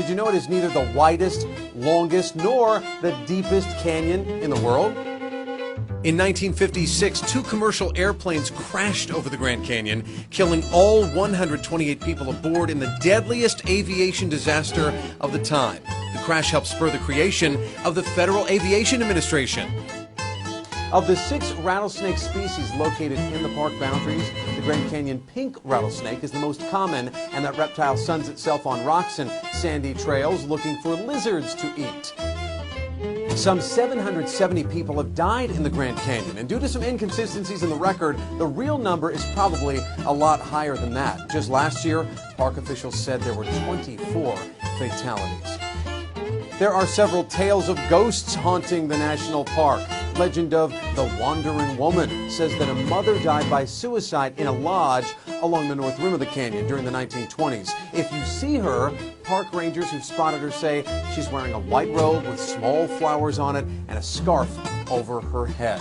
did you know it is neither the widest, longest, nor the deepest canyon in the world? In 1956, two commercial airplanes crashed over the Grand Canyon, killing all 128 people aboard in the deadliest aviation disaster of the time. The crash helped spur the creation of the Federal Aviation Administration. Of the 6 rattlesnake species located in the park boundaries, the Grand Canyon pink rattlesnake is the most common, and that reptile suns itself on rocks and sandy trails looking for lizards to eat. Some 770 people have died in the Grand Canyon, and due to some inconsistencies in the record, the real number is probably a lot higher than that. Just last year, park officials said there were 24 fatalities. There are several tales of ghosts haunting the national park. Legend of the Wandering Woman says that a mother died by suicide in a lodge along the north rim of the canyon during the 1920s. If you see her, park rangers who've spotted her say she's wearing a white robe with small flowers on it and a scarf over her head.